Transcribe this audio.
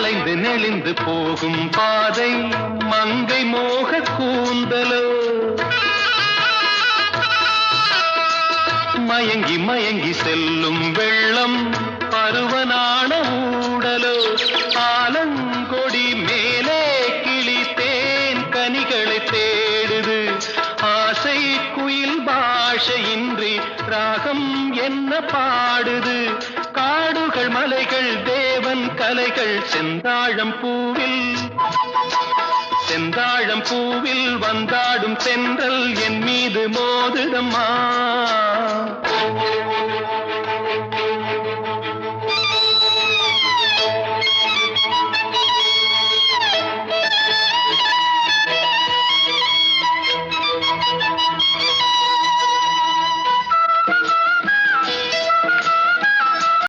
வளைந்து நெளிந்து போகும் பாதை மங்கை மோக கூந்தலோ மயங்கி மயங்கி செல்லும் வெள்ளம் பருவனான ஊடலோ ஆலங்கொடி மேலே கிளி தேன் கனிகளை தேடுது ஆசை குயில் பாஷையின்றி ராகம் என்ன பாடுது காடுகள் மலைகள் தேவன் கலைகள் செந்தாழம் பூவில் வந்தாடும் தென்றல் என் மீது மோதுதம்மா